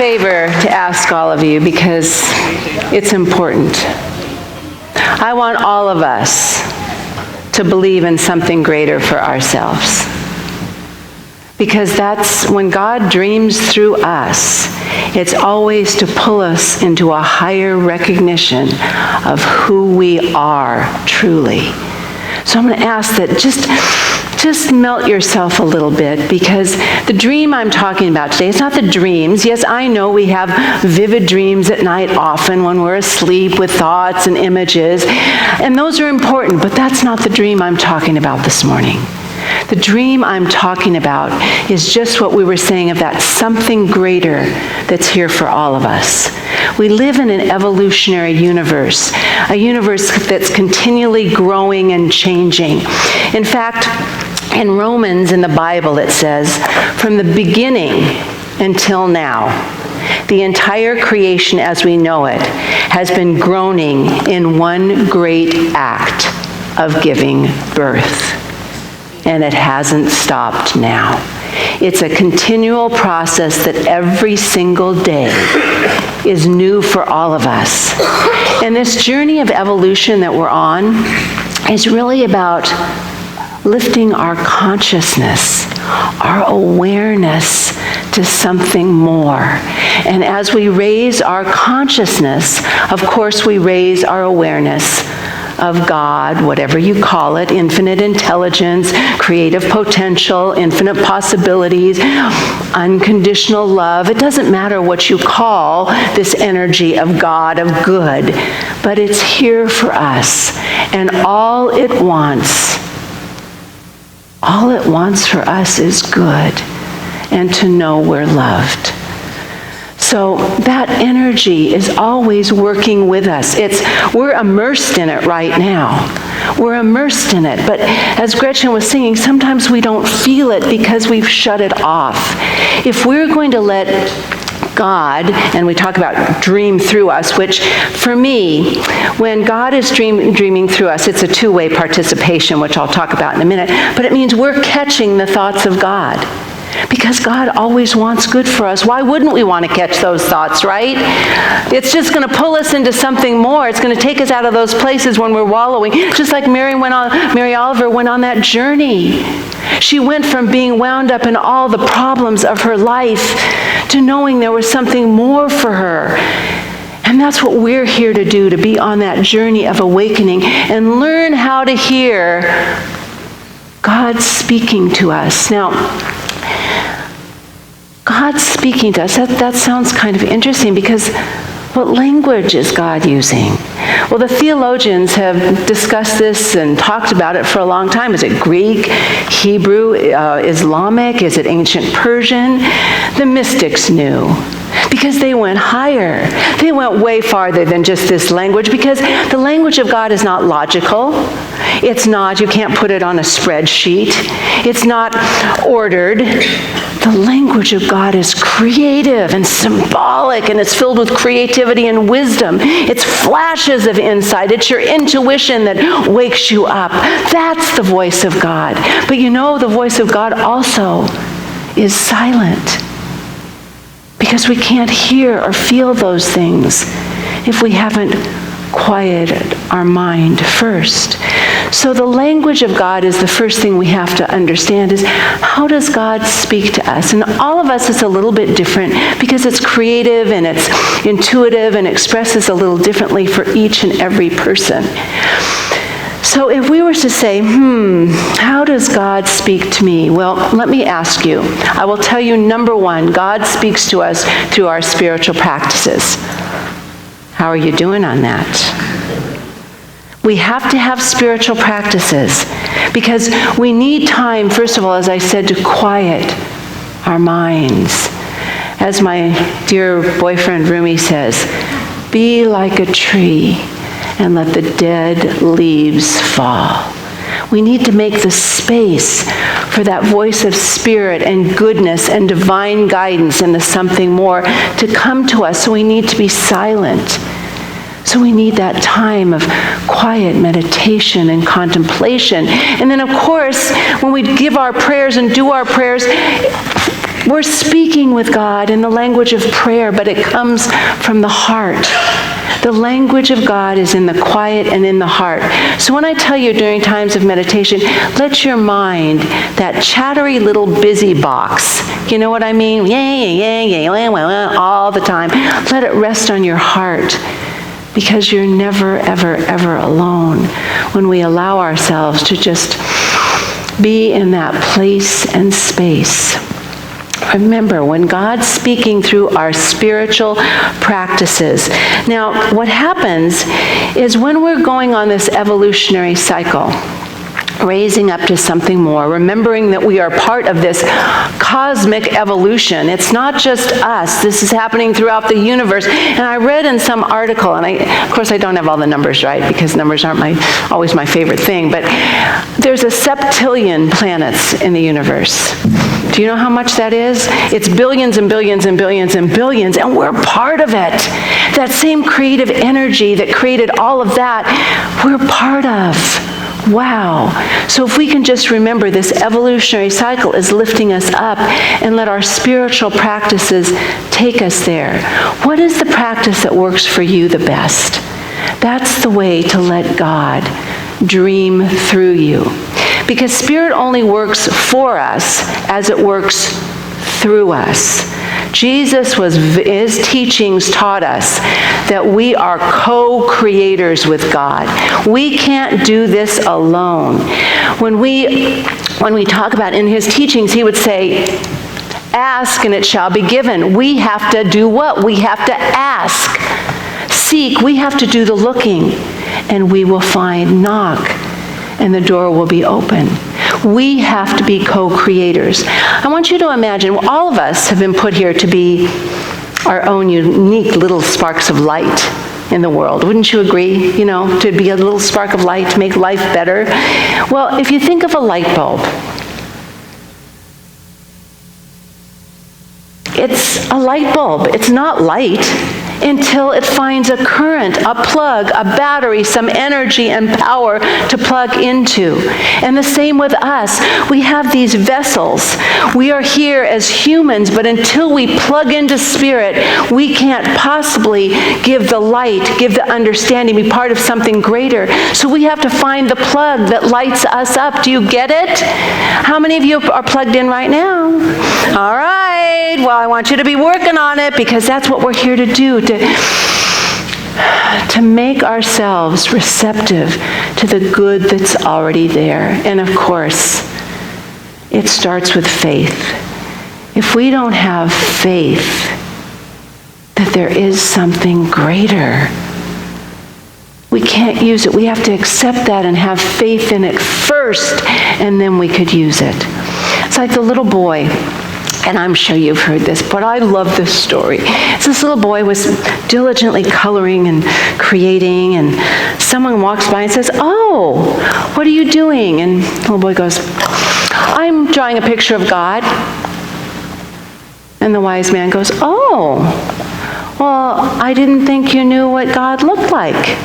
favor to ask all of you because it's important. I want all of us to believe in something greater for ourselves. Because that's when God dreams through us, it's always to pull us into a higher recognition of who we are truly. So I'm going to ask that just melt yourself a little bit, because the dream I'm talking about today, it's not the dreams. Yes, I know we have vivid dreams at night often when we're asleep with thoughts and images, and those are important, but that's not the dream I'm talking about this morning. The dream I'm talking about is just what we were saying of that something greater that's here for all of us. We live in an evolutionary universe, a universe that's continually growing and changing. In fact, in Romans in the Bible it says, from the beginning until now, the entire creation as we know it has been groaning in one great act of giving birth. And it hasn't stopped now. It's a continual process that every single day is new for all of us. And this journey of evolution that we're on is really about lifting our consciousness, our awareness to something more. And as we raise our consciousness, of course we raise our awareness of God, whatever you call it, infinite intelligence, creative potential, infinite possibilities, unconditional love. It doesn't matter what you call this energy of God, of good, but it's here for us. And all it wants for us is good and to know we're loved. So that energy is always working with us. We're immersed in it right now. We're immersed in it. But as Gretchen was singing, sometimes we don't feel it because we've shut it off. If we're going to let God, and we talk about dream through us, which for me, when God is dreaming through us, it's a two-way participation, which I'll talk about in a minute, but it means we're catching the thoughts of God. Because God always wants good for us. Why wouldn't we want to catch those thoughts, right? It's just going to pull us into something more. It's going to take us out of those places when we're wallowing. Just like Mary Oliver went on that journey. She went from being wound up in all the problems of her life to knowing there was something more for her. And that's what we're here to do, to be on that journey of awakening and learn how to hear God speaking to us. Now, God speaking to us, that sounds kind of interesting, because what language is God using? Well, the theologians have discussed this and talked about it for a long time. Is it Greek, Hebrew, Islamic? Is it ancient Persian? The mystics knew, because they went higher. They went way farther than just this language, because the language of God is not logical. It's not, you can't put it on a spreadsheet. It's not ordered. The language of God is creative and symbolic, and it's filled with creativity and wisdom. It's flashes of insight. It's your intuition that wakes you up. That's the voice of God. But you know, the voice of God also is silent, because we can't hear or feel those things if we haven't quieted our mind first. So the language of God is the first thing we have to understand, is how does God speak to us? And all of us is a little bit different, because it's creative and it's intuitive and expresses a little differently for each and every person. So if we were to say, how does God speak to me? Well, let me ask you. I will tell you, number one, God speaks to us through our spiritual practices. How are you doing on that? We have to have spiritual practices, because we need time, first of all, as I said, to quiet our minds. As my dear boyfriend Rumi says, be like a tree and let the dead leaves fall. We need to make the space for that voice of spirit and goodness and divine guidance and the something more to come to us. So we need to be silent. So we need that time of quiet meditation and contemplation. And then, of course, when we give our prayers and do our prayers, We're speaking with God in the language of prayer, but it comes from the heart. The language of God is in the quiet and in the heart. So when I tell you during times of meditation, let your mind, that chattery little busy box, you know what I mean? All the time. Let it rest on your heart, because you're never, ever, ever alone when we allow ourselves to just be in that place and space. Remember, when God's speaking through our spiritual practices. Now, what happens is when we're going on this evolutionary cycle, raising up to something more, remembering that we are part of this cosmic evolution. It's not just us. This is happening throughout the universe. And I read in some article, and of course I don't have all the numbers right, because numbers aren't always my favorite thing, but there's a septillion planets in the universe. Do you know how much that is? It's billions and billions and billions and billions, and we're part of it. That same creative energy that created all of that, we're part of. Wow. So if we can just remember this evolutionary cycle is lifting us up, and let our spiritual practices take us there. What is the practice that works for you the best? That's the way to let God dream through you. Because Spirit only works for us as it works through us. His teachings taught us that we are co-creators with God. We can't do this alone. When we talk about in his teachings, he would say, ask and it shall be given. We have to do what? We have to ask. Seek, we have to do the looking, and we will find. Knock, and the door will be open. We have to be co-creators. I want you to imagine, all of us have been put here to be our own unique little sparks of light in the world. Wouldn't you agree? You know, to be a little spark of light, to make life better. Well, if you think of a light bulb, it's a light bulb. It's not light until it finds a current, a plug, a battery, some energy and power to plug into. And the same with us. We have these vessels. We are here as humans, but until we plug into Spirit, we can't possibly give the light, give the understanding, be part of something greater. So we have to find the plug that lights us up. Do you get it? How many of you are plugged in right now? All right. Well, I want you to be working on it, because that's what we're here to do, to make ourselves receptive to the good that's already there. And of course, it starts with faith. If we don't have faith that there is something greater, we can't use it. We have to accept that and have faith in it first, and then we could use it. It's like the little boy. And I'm sure you've heard this, but I love this story. This little boy was diligently coloring and creating, and someone walks by and says, "Oh, what are you doing?" And the little boy goes, "I'm drawing a picture of God." And the wise man goes, "Oh, well, I didn't think you knew what God looked like."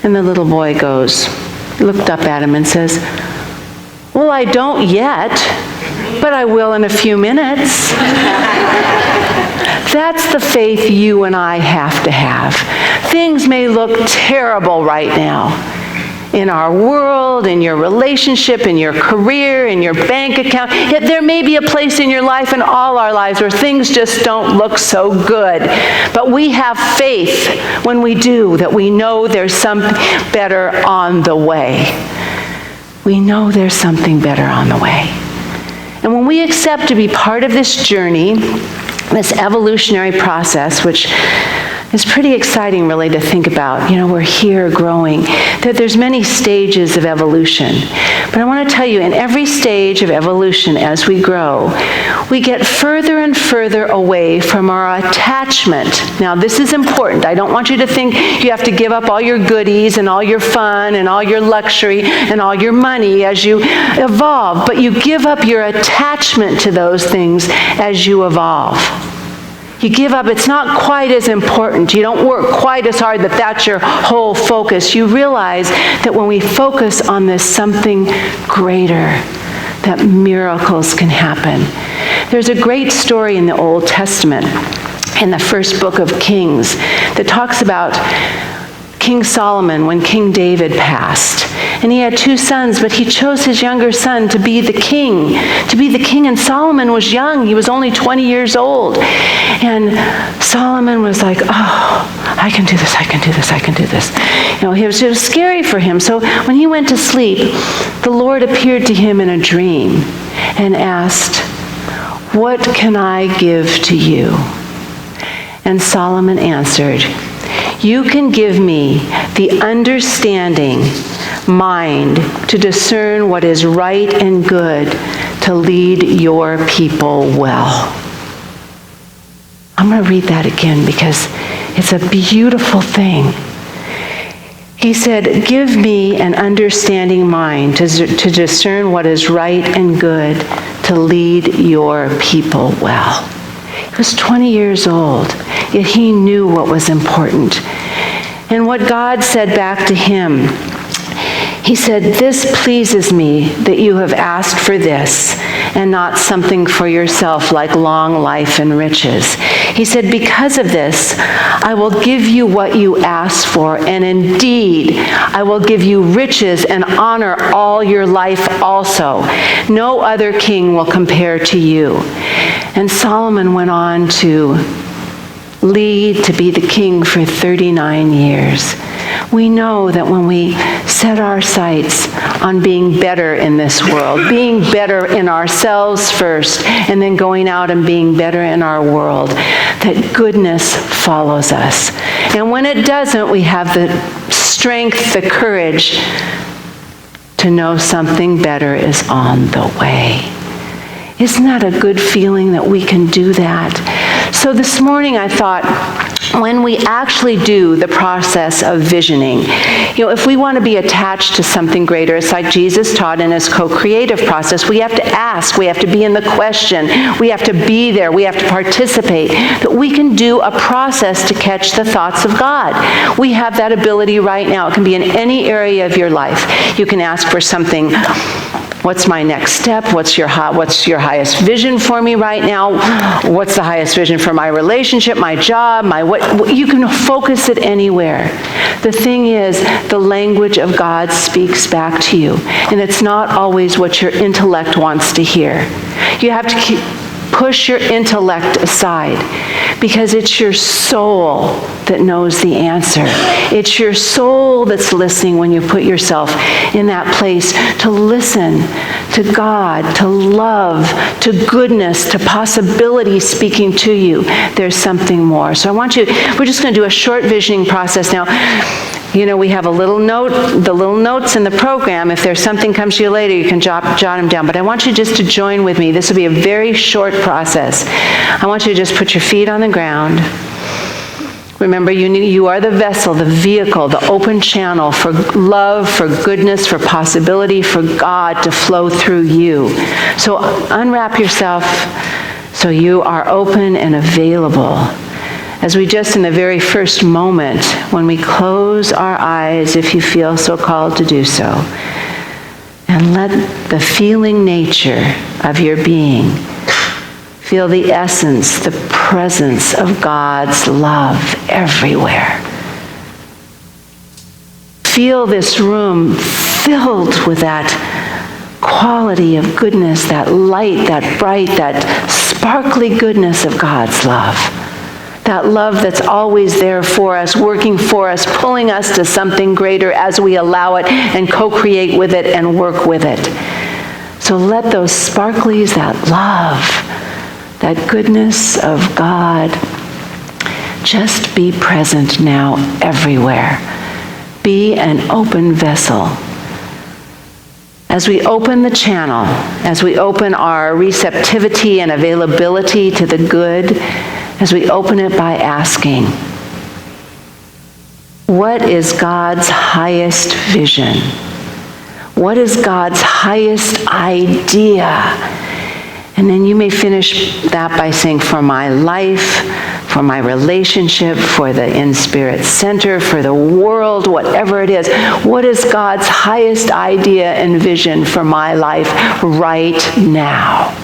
And the little boy looked up at him and says, "Well, I don't yet, but I will in a few minutes." That's the faith you and I have to have. Things may look terrible right now in our world, in your relationship, in your career, in your bank account. Yet there may be a place in your life, in all our lives, where things just don't look so good. But we have faith when we do, that we know there's something better on the way. We know there's something better on the way. And when we accept to be part of this journey, this evolutionary process, which is pretty exciting really to think about. You know, we're here growing, that there's many stages of evolution. But I want to tell you, in every stage of evolution as we grow, we get further and further away from our attachment. Now, this is important. I don't want you to think you have to give up all your goodies and all your fun and all your luxury and all your money as you evolve, but you give up your attachment to those things as you evolve. You give up, it's not quite as important. You don't work quite as hard that that's your whole focus. You realize that when we focus on this something greater, that miracles can happen. There's a great story in the Old Testament, in the first book of Kings, that talks about King Solomon when King David passed. And he had 2 sons, but he chose his younger son to be the king. And Solomon was young. He was only 20 years old. And Solomon was like, oh, I can do this, I can do this, I can do this. It was scary for him. So when he went to sleep, the Lord appeared to him in a dream and asked, what can I give to you? And Solomon answered, you can give me the understanding mind to discern what is right and good, to lead your people well. I'm going to read that again because it's a beautiful thing. He said, give me an understanding mind to discern what is right and good, to lead your people well. He was 20 years old, yet he knew what was important. And what God said back to him, he said, this pleases me that you have asked for this and not something for yourself like long life and riches. He said, because of this, I will give you what you asked for, and indeed, I will give you riches and honor all your life also. No other king will compare to you. And Solomon went on to lead, to be the king for 39 years. We know that when we set our sights on being better in this world, being better in ourselves first, and then going out and being better in our world, that goodness follows us. And when it doesn't, we have the strength, the courage to know something better is on the way. Isn't that a good feeling that we can do that? So this morning I thought, when we actually do the process of visioning, if we want to be attached to something greater, it's like Jesus taught in his co-creative process, we have to ask, we have to be in the question, we have to be there, we have to participate, that we can do a process to catch the thoughts of God. We have that ability right now. It can be in any area of your life. You can ask for something. What's my next step? What's your highest vision for me right now? What's the highest vision for my relationship, my job, you can focus it anywhere. The thing is, the language of God speaks back to you, and it's not always what your intellect wants to hear. You have to push your intellect aside, because it's your soul that knows the answer. It's your soul that's listening when you put yourself in that place to listen to God, to love, to goodness, to possibility speaking to you. There's something more. So we're just going to do a short visioning process now. We have the little notes in the program. If there's something comes to you later, you can jot them down. But I want you just to join with me. This will be a very short process. I want you to just put your feet on the ground. Remember, you are the vessel, the vehicle, the open channel for love, for goodness, for possibility, for God to flow through you. So unwrap yourself so you are open and available. As we just in the very first moment, when we close our eyes, if you feel so called to do so, and let the feeling nature of your being feel the essence, the presence of God's love everywhere. Feel this room filled with that quality of goodness, that light, that bright, that sparkly goodness of God's love. That love that's always there for us, working for us, pulling us to something greater as we allow it and co-create with it and work with it. So let those sparklies, that love, that goodness of God, just be present now everywhere. Be an open vessel. As we open the channel, as we open our receptivity and availability to the good, as we open it by asking, what is God's highest vision? What is God's highest idea? And then you may finish that by saying, for my life, for my relationship, for the InSpirit Center, for the world, whatever it is. What is God's highest idea and vision for my life right now?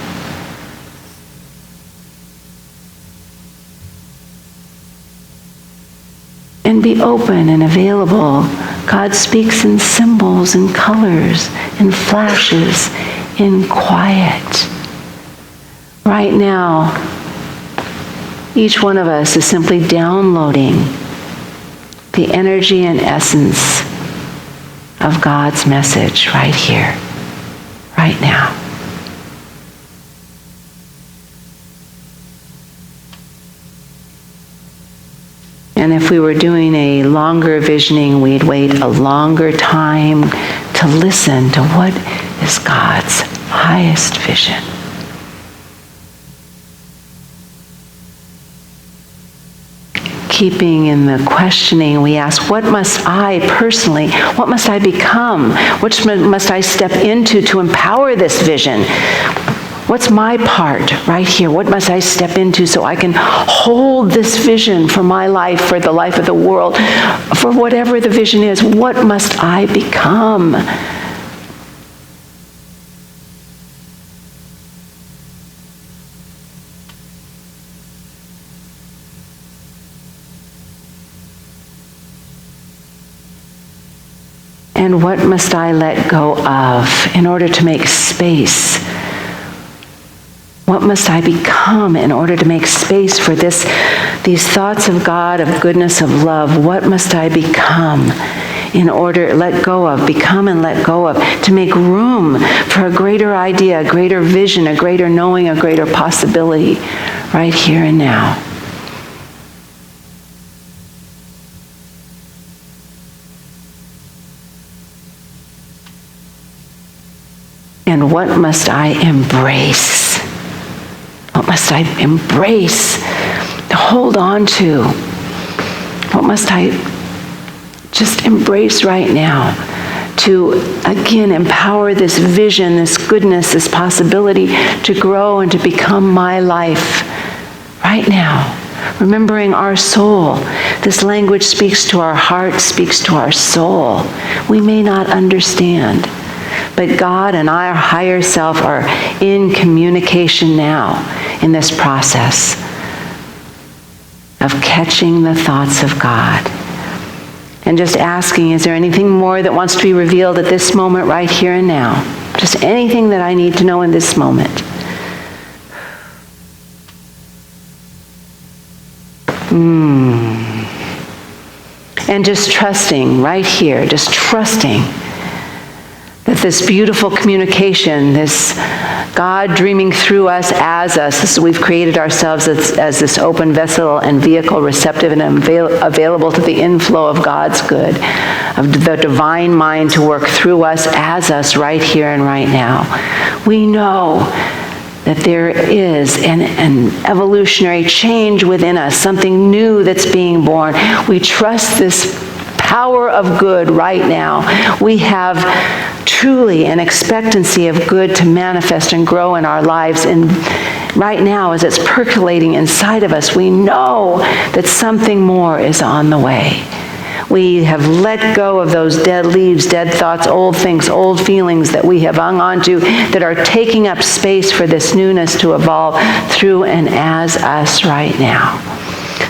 and be open and available. God speaks in symbols, in colors, in flashes, in quiet. Right now, each one of us is simply downloading the energy and essence of God's message right here, right now. And if we were doing a longer visioning, we'd wait a longer time to listen to what is God's highest vision. Keeping in the questioning, we ask, what must I personally, what must I become? What must I step into to empower this vision? What's my part right here? What must I step into so I can hold this vision for my life, for the life of the world, for whatever the vision is? What must I become? And what must I let go of in order to make space? What must I become in order to make space for these thoughts of God, of goodness, of love? What must I become in order to let go of, become and let go of, to make room for a greater idea, a greater vision, a greater knowing, a greater possibility right here and now? And what must I embrace? What must I embrace, hold on to? What must I just embrace right now to, again, empower this vision, this goodness, this possibility to grow and to become my life right now? Remembering our soul. This language speaks to our heart, speaks to our soul. We may not understand, but God and our higher self are in communication now in this process of catching the thoughts of God. And just asking, is there anything more that wants to be revealed at this moment right here and now? Just anything that I need to know in this moment. And just trusting right here, just trusting that this beautiful communication, this God dreaming through us as us, as we've created ourselves as this open vessel and vehicle, receptive and available to the inflow of God's good, of the divine mind to work through us as us right here and right now. We know that there is an evolutionary change within us, something new that's being born. We trust this power of good right now. We have truly an expectancy of good to manifest and grow in our lives. And right now, as it's percolating inside of us, we know that something more is on the way. We have let go of those dead leaves, dead thoughts, old things, old feelings that we have hung on to that are taking up space for this newness to evolve through and as us right now.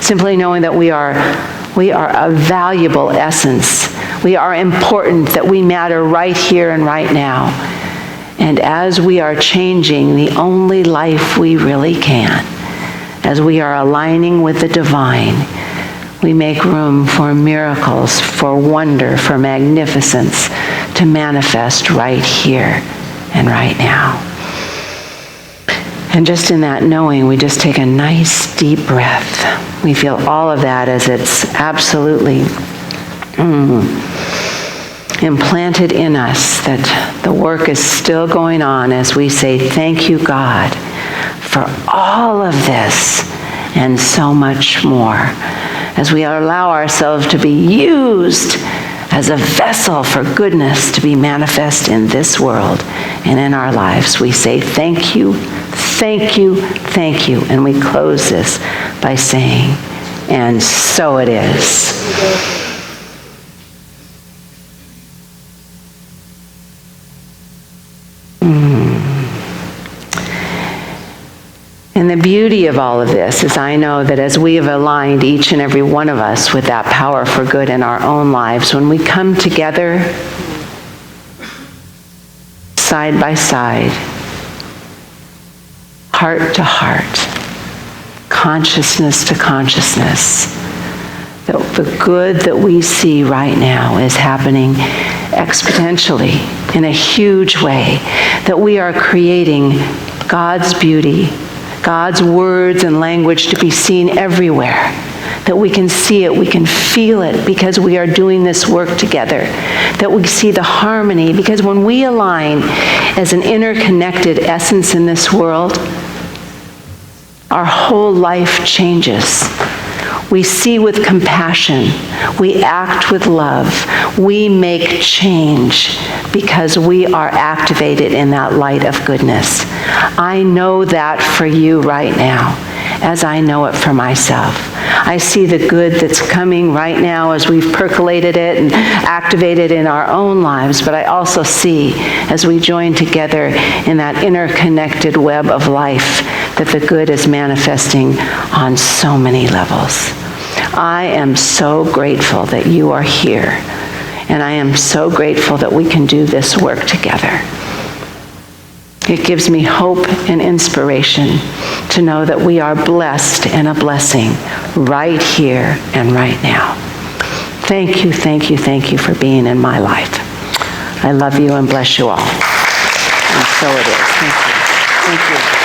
Simply knowing that we are a valuable essence. We are important, that we matter right here and right now. And as we are changing the only life we really can, as we are aligning with the divine, we make room for miracles, for wonder, for magnificence to manifest right here and right now. And just in that knowing, we just take a nice deep breath. We feel all of that as it's absolutely implanted in us, that the work is still going on as we say, thank you, God, for all of this and so much more. As we allow ourselves to be used as a vessel for goodness to be manifest in this world and in our lives, we say thank you, thank you, thank you. And we close this by saying, and so it is. And And the beauty of all of this is I know that as we have aligned each and every one of us with that power for good in our own lives, when we come together side by side, heart to heart, consciousness to consciousness, that the good that we see right now is happening exponentially in a huge way, that we are creating God's beauty, God's words and language to be seen everywhere, that we can see it, we can feel it because we are doing this work together, that we see the harmony, because when we align as an interconnected essence in this world, our whole life changes. We see with compassion. We act with love. We make change because we are activated in that light of goodness. I know that for you right now, as I know it for myself. I see the good that's coming right now as we've percolated it and activated in our own lives, but I also see as we join together in that interconnected web of life that the good is manifesting on so many levels. I am so grateful that you are here, and I am so grateful that we can do this work together. It gives me hope and inspiration to know that we are blessed and a blessing right here and right now. Thank you, thank you, thank you for being in my life. I love you and bless you all. And so it is. Thank you. Thank you.